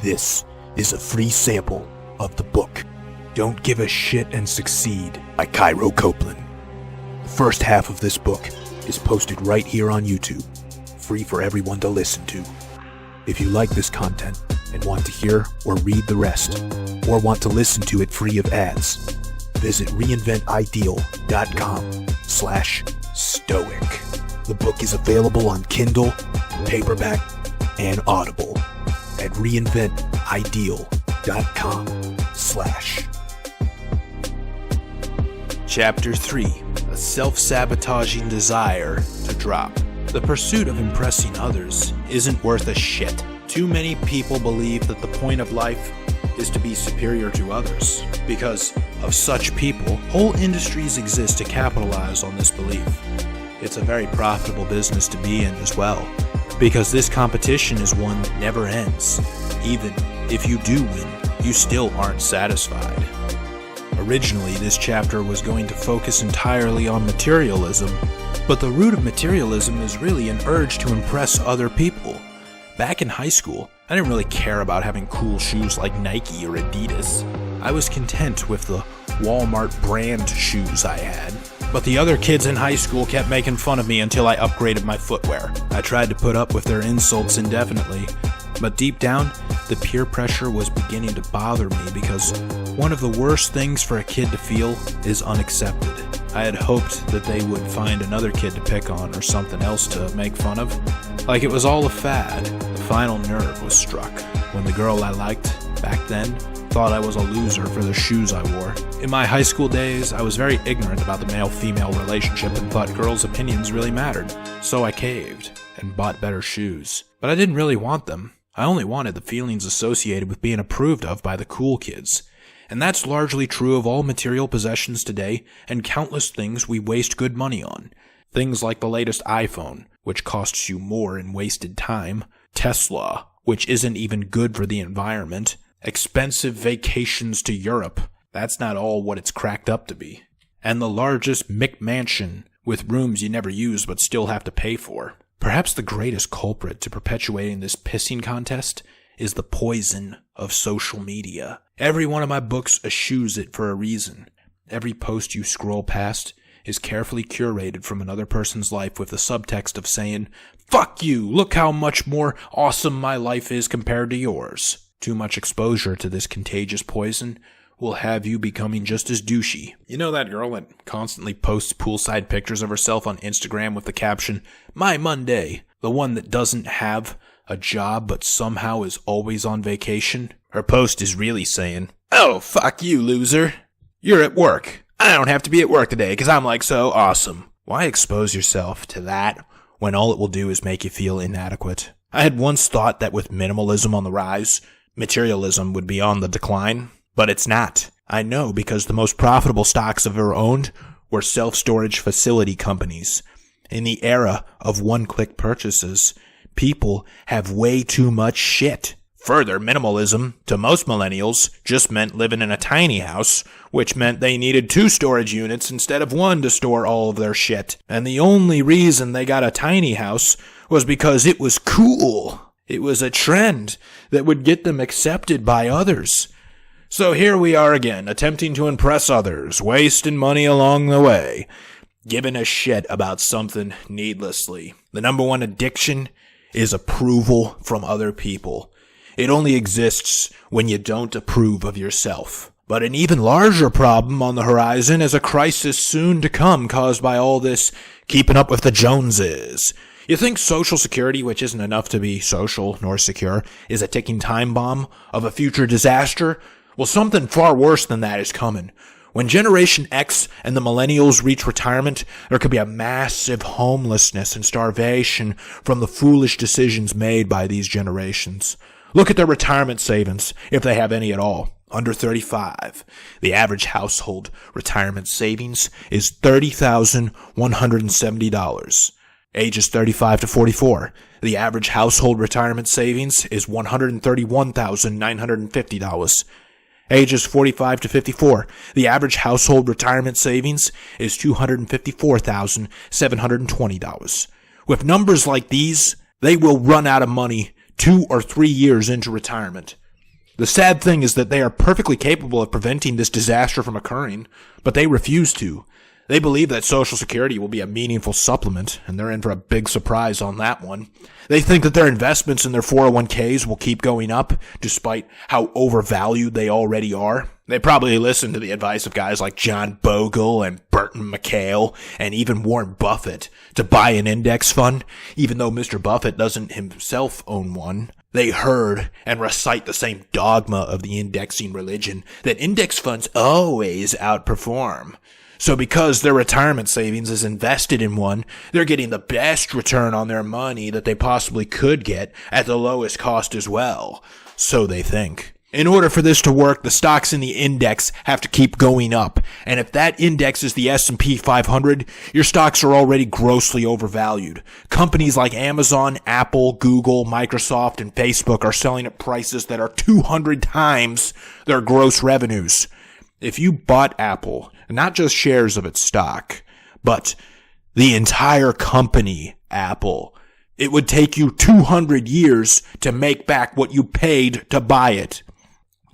This is a free sample of the book Don't Give a Shit and Succeed by Cairo Copeland. The first half of this book is posted right here on YouTube, free for everyone to listen to. If you like this content and want to hear or read the rest, or want to listen to it free of ads, visit reinventideal.com/stoic. The book is available on Kindle, paperback, and Audible at reinventideal.com/. Chapter 3. A Self-Sabotaging Desire to Drop. The pursuit of impressing others isn't worth a shit. Too many people believe that the point of life is to be superior to others. Because of such people, whole industries exist to capitalize on this belief. It's a very profitable business to be in as well, because this competition is one that never ends. Even if you do win, you still aren't satisfied. Originally, this chapter was going to focus entirely on materialism, but the root of materialism is really an urge to impress other people. Back in high school, I didn't really care about having cool shoes like Nike or Adidas. I was content with the Walmart brand shoes I had. But the other kids in high school kept making fun of me until I upgraded my footwear. I tried to put up with their insults indefinitely, but deep down, the peer pressure was beginning to bother me because one of the worst things for a kid to feel is unaccepted. I had hoped that they would find another kid to pick on or something else to make fun of. Like it was all a fad. The final nerve was struck when the girl I liked back then thought I was a loser for the shoes I wore. In my high school days, I was very ignorant about the male-female relationship and thought girls' opinions really mattered. So I caved and bought better shoes. But I didn't really want them. I only wanted the feelings associated with being approved of by the cool kids. And that's largely true of all material possessions today and countless things we waste good money on. Things like the latest iPhone, which costs you more in wasted time, Tesla, which isn't even good for the environment, expensive vacations to Europe, that's not all what it's cracked up to be, and the largest McMansion with rooms you never use but still have to pay for. Perhaps the greatest culprit to perpetuating this pissing contest is the poison of social media. Every one of my books eschews it for a reason. Every post you scroll past is carefully curated from another person's life with the subtext of saying, "Fuck you, look how much more awesome my life is compared to yours." Too much exposure to this contagious poison will have you becoming just as douchey. You know that girl that constantly posts poolside pictures of herself on Instagram with the caption, "My Monday"? The one that doesn't have a job but somehow is always on vacation? Her post is really saying, "Oh, fuck you, loser. You're at work. I don't have to be at work today because I'm like so awesome." Why expose yourself to that when all it will do is make you feel inadequate? I had once thought that with minimalism on the rise, materialism would be on the decline, but it's not. I know because the most profitable stocks I've ever owned were self-storage facility companies. In the era of one-click purchases, people have way too much shit. Further, minimalism, to most millennials, just meant living in a tiny house, which meant they needed 2 storage units instead of 1 to store all of their shit. And the only reason they got a tiny house was because it was cool. It was a trend that would get them accepted by others. So here we are again, attempting to impress others, wasting money along the way, giving a shit about something needlessly. The number one addiction is approval from other people. It only exists when you don't approve of yourself. But an even larger problem on the horizon is a crisis soon to come caused by all this keeping up with the Joneses. You think Social Security, which isn't enough to be social nor secure, is a ticking time bomb of a future disaster? Well, something far worse than that is coming. When Generation X and the millennials reach retirement, there could be a massive homelessness and starvation from the foolish decisions made by these generations. Look at their retirement savings, if they have any at all. Under 35, the average household retirement savings is $30,170. Ages 35 to 44, the average household retirement savings is $131,950. Ages 45 to 54, the average household retirement savings is $254,720. With numbers like these, they will run out of money 2 or 3 years into retirement. The sad thing is that they are perfectly capable of preventing this disaster from occurring, but they refuse to. They believe that Social Security will be a meaningful supplement, and they're in for a big surprise on that one. They think that their investments in their 401ks will keep going up, despite how overvalued they already are. They probably listen to the advice of guys like John Bogle and Burton McHale and even Warren Buffett to buy an index fund, even though Mr. Buffett doesn't himself own one. They heard and recite the same dogma of the indexing religion that index funds always outperform. So because their retirement savings is invested in one, they're getting the best return on their money that they possibly could get at the lowest cost as well. So they think. In order for this to work, the stocks in the index have to keep going up. And if that index is the S&P 500, your stocks are already grossly overvalued. Companies like Amazon, Apple, Google, Microsoft, and Facebook are selling at prices that are 200 times their gross revenues. If you bought Apple, not just shares of its stock, but the entire company, Apple, it would take you 200 years to make back what you paid to buy it.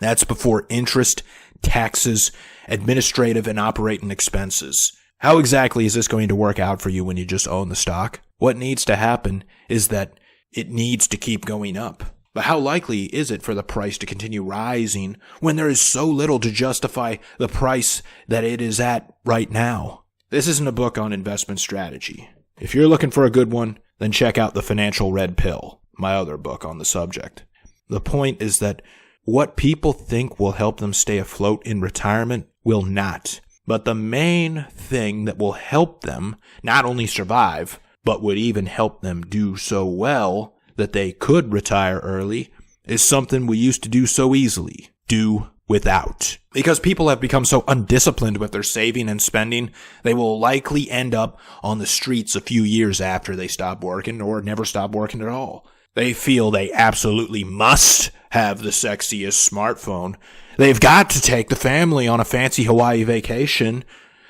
That's before interest, taxes, administrative, and operating expenses. How exactly is this going to work out for you when you just own the stock? What needs to happen is that it needs to keep going up. But how likely is it for the price to continue rising when there is so little to justify the price that it is at right now? This isn't a book on investment strategy. If you're looking for a good one, then check out The Financial Red Pill, my other book on the subject. The point is that what people think will help them stay afloat in retirement will not. But the main thing that will help them not only survive, but would even help them do so well that they could retire early is something we used to do so easily. Do without. Because people have become so undisciplined with their saving and spending, they will likely end up on the streets a few years after they stop working or never stop working at all. They feel they absolutely must have the sexiest smartphone. They've got to take the family on a fancy Hawaii vacation.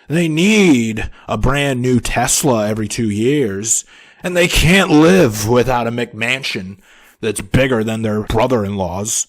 They need a brand new Tesla every 2 years. And they can't live without a McMansion that's bigger than their brother-in-law's.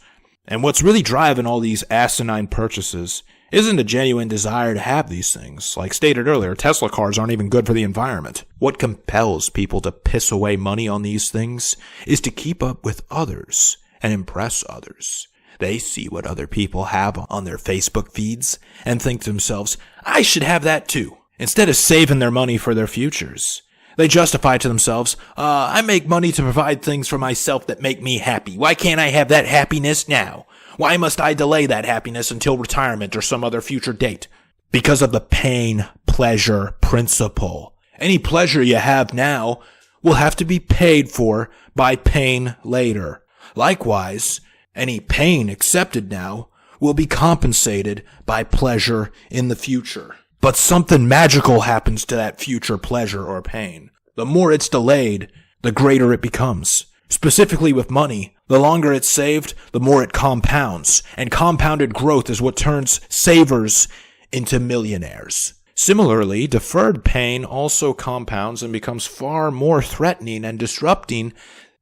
And what's really driving all these asinine purchases isn't a genuine desire to have these things. Like stated earlier, Tesla cars aren't even good for the environment. What compels people to piss away money on these things is to keep up with others and impress others. They see what other people have on their Facebook feeds and think to themselves, I should have that too, instead of saving their money for their futures. They justify to themselves, I make money to provide things for myself that make me happy. Why can't I have that happiness now? Why must I delay that happiness until retirement or some other future date? Because of the pain-pleasure principle. Any pleasure you have now will have to be paid for by pain later. Likewise, any pain accepted now will be compensated by pleasure in the future. But something magical happens to that future pleasure or pain. The more it's delayed, the greater it becomes. Specifically with money, the longer it's saved, the more it compounds. And compounded growth is what turns savers into millionaires. Similarly, deferred pain also compounds and becomes far more threatening and disrupting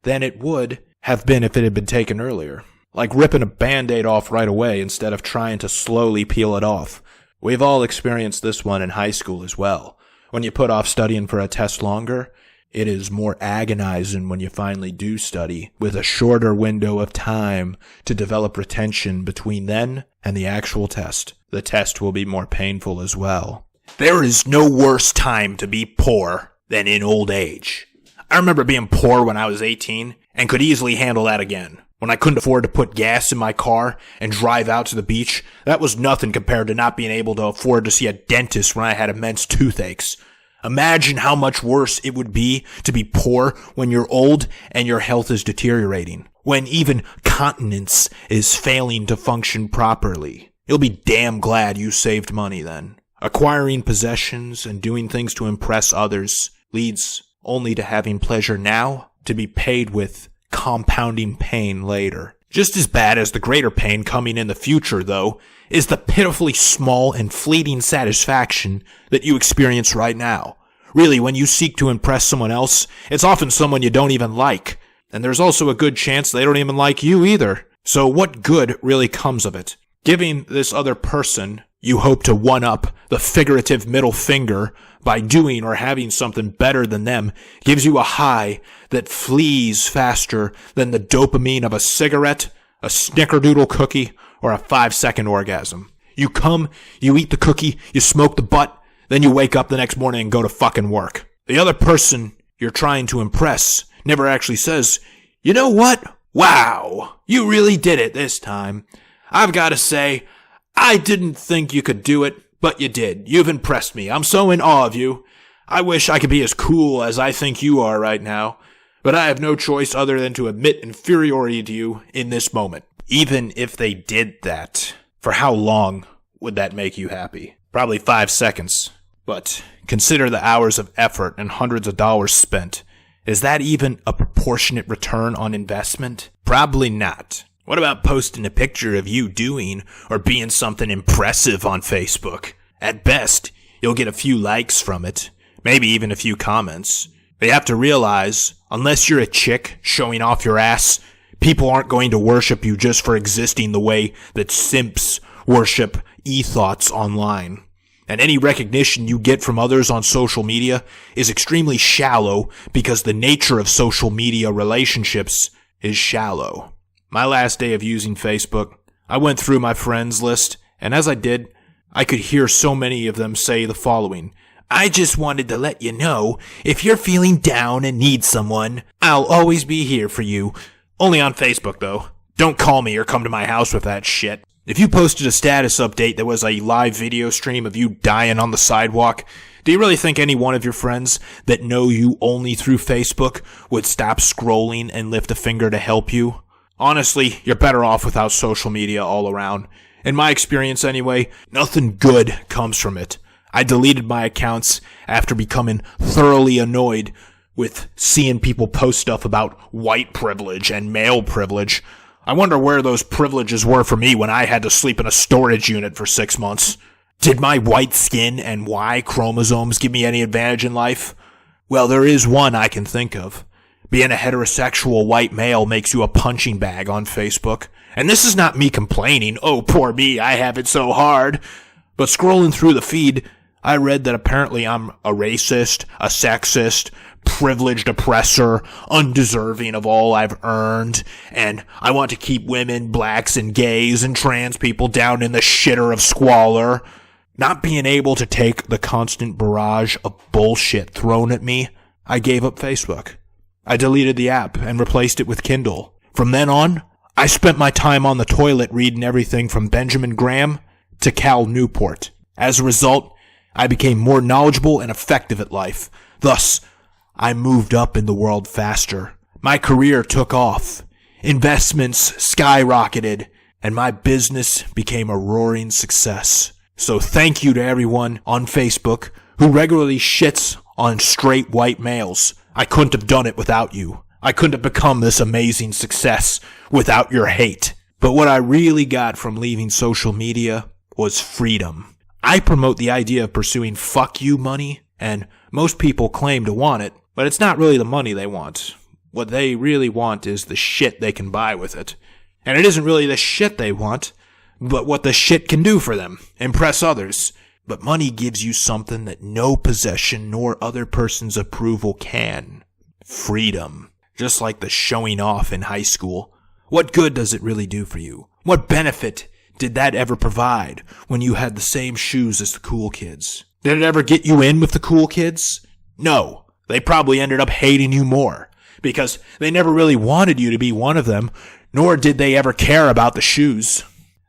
than it would have been if it had been taken earlier. Like ripping a Band-Aid off right away instead of trying to slowly peel it off. We've all experienced this one in high school as well. When you put off studying for a test longer, it is more agonizing when you finally do study, with a shorter window of time to develop retention between then and the actual test. The test will be more painful as well. There is no worse time to be poor than in old age. I remember being poor when I was 18 and could easily handle that again. When I couldn't afford to put gas in my car and drive out to the beach, that was nothing compared to not being able to afford to see a dentist when I had immense toothaches. Imagine how much worse it would be to be poor when you're old and your health is deteriorating. When even continence is failing to function properly. You'll be damn glad you saved money then. Acquiring possessions and doing things to impress others leads only to having pleasure now to be paid with compounding pain later. Just as bad as the greater pain coming in the future, though, is the pitifully small and fleeting satisfaction that you experience right now. Really, when you seek to impress someone else, it's often someone you don't even like. And there's also a good chance they don't even like you either. So what good really comes of it? Giving this other person you hope to one-up the figurative middle finger by doing or having something better than them gives you a high that flees faster than the dopamine of a cigarette, a snickerdoodle cookie, or a 5-second orgasm. You come, you eat the cookie, you smoke the butt, then you wake up the next morning and go to fucking work. The other person you're trying to impress never actually says, "You know what? Wow, you really did it this time. I've got to say, I didn't think you could do it, but you did. You've impressed me. I'm so in awe of you. I wish I could be as cool as I think you are right now, but I have no choice other than to admit inferiority to you in this moment." Even if they did that, for how long would that make you happy? Probably 5 seconds. But consider the hours of effort and hundreds of dollars spent. Is that even a proportionate return on investment? Probably not. What about posting a picture of you doing or being something impressive on Facebook? At best, you'll get a few likes from it, maybe even a few comments. But you have to realize, unless you're a chick showing off your ass, people aren't going to worship you just for existing the way that simps worship e-thoughts online. And any recognition you get from others on social media is extremely shallow because the nature of social media relationships is shallow. My last day of using Facebook, I went through my friends list, and as I did, I could hear so many of them say the following: "I just wanted to let you know, if you're feeling down and need someone, I'll always be here for you." Only on Facebook, though. Don't call me or come to my house with that shit. If you posted a status update that was a live video stream of you dying on the sidewalk, do you really think any one of your friends that know you only through Facebook would stop scrolling and lift a finger to help you? Honestly, you're better off without social media all around. In my experience anyway, nothing good comes from it. I deleted my accounts after becoming thoroughly annoyed with seeing people post stuff about white privilege and male privilege. I wonder where those privileges were for me when I had to sleep in a storage unit for 6 months. Did my white skin and Y chromosomes give me any advantage in life? Well, there is one I can think of. Being a heterosexual white male makes you a punching bag on Facebook. And this is not me complaining, "Oh, poor me, I have it so hard." But scrolling through the feed, I read that apparently I'm a racist, a sexist, privileged oppressor, undeserving of all I've earned, and I want to keep women, blacks, and gays and trans people down in the shitter of squalor. Not being able to take the constant barrage of bullshit thrown at me, I gave up Facebook. I deleted the app and replaced it with Kindle. From then on, I spent my time on the toilet reading everything from Benjamin Graham to Cal Newport. As a result, I became more knowledgeable and effective at life. Thus, I moved up in the world faster. My career took off. Investments skyrocketed, and my business became a roaring success. So thank you to everyone on Facebook who regularly shits on straight white males. I couldn't have done it without you. I couldn't have become this amazing success without your hate. But what I really got from leaving social media was freedom. I promote the idea of pursuing fuck you money, and most people claim to want it, but it's not really the money they want. What they really want is the shit they can buy with it. And it isn't really the shit they want, but what the shit can do for them. Impress others. But money gives you something that no possession nor other person's approval can. Freedom. Just like the showing off in high school. What good does it really do for you? What benefit did that ever provide when you had the same shoes as the cool kids? Did it ever get you in with the cool kids? No. They probably ended up hating you more, because they never really wanted you to be one of them, nor did they ever care about the shoes.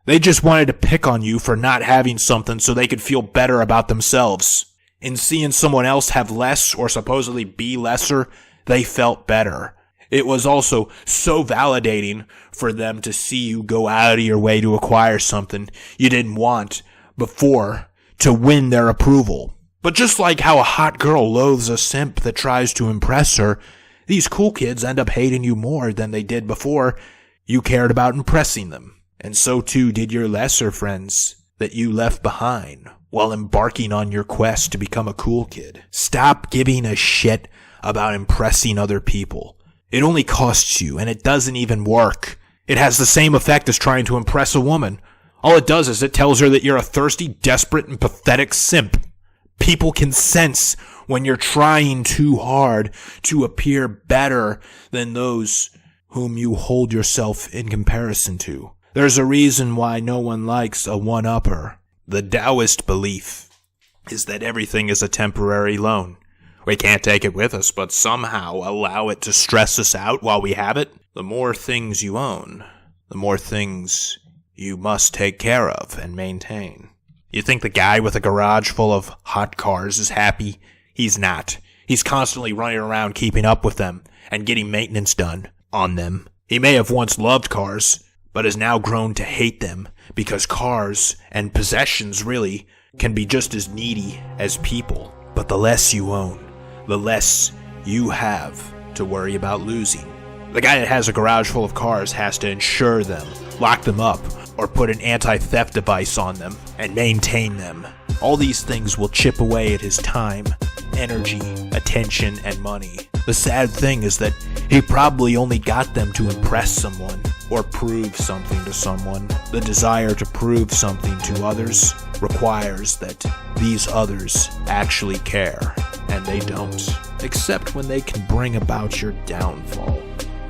They just wanted to pick on you for not having something so they could feel better about themselves. In seeing someone else have less or supposedly be lesser, they felt better. It was also so validating for them to see you go out of your way to acquire something you didn't want before to win their approval. But just like how a hot girl loathes a simp that tries to impress her, these cool kids end up hating you more than they did before you cared about impressing them. And so too did your lesser friends that you left behind while embarking on your quest to become a cool kid. Stop giving a shit about impressing other people. It only costs you, and it doesn't even work. It has the same effect as trying to impress a woman. All it does is it tells her that you're a thirsty, desperate, and pathetic simp. People can sense when you're trying too hard to appear better than those whom you hold yourself in comparison to. There's a reason why no one likes a one-upper. The Taoist belief is that everything is a temporary loan. We can't take it with us, but somehow allow it to stress us out while we have it. The more things you own, the more things you must take care of and maintain. You think the guy with a garage full of hot cars is happy? He's not. He's constantly running around keeping up with them and getting maintenance done on them. He may have once loved cars, but has now grown to hate them because cars and possessions really can be just as needy as people. But the less you own, the less you have to worry about losing. The guy that has a garage full of cars has to insure them, lock them up, or put an anti-theft device on them and maintain them. All these things will chip away at his time, energy, attention, and money. The sad thing is that he probably only got them to impress someone or prove something to someone. The desire to prove something to others requires that these others actually care, and they don't, except when they can bring about your downfall.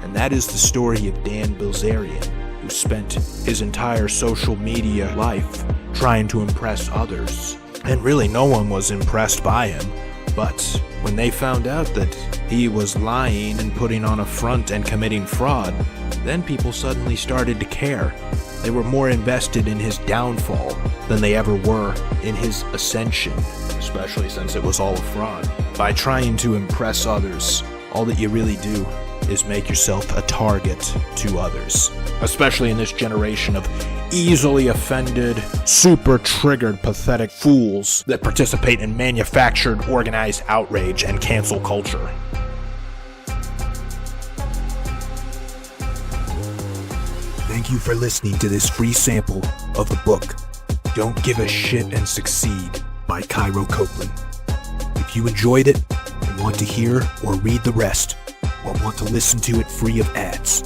And that is the story of Dan Bilzerian, who spent his entire social media life trying to impress others. And really no one was impressed by him. But when they found out that he was lying and putting on a front and committing fraud, then people suddenly started to care. They were more invested in his downfall than they ever were in his ascension, especially since it was all a fraud. By trying to impress others, all that you really do is make yourself a target to others, especially in this generation of easily offended, super triggered, pathetic fools that participate in manufactured, organized outrage and cancel culture. Thank you for listening to this free sample of the book Don't Give a Shit and Succeed by Cairo Copeland. If you enjoyed it and want to hear or read the rest, or want to listen to it free of ads,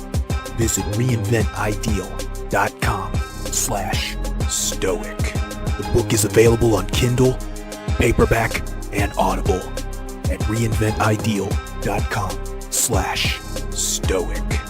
visit reinventideal.com/stoic. The book is available on Kindle, paperback, and Audible at reinventideal.com/stoic.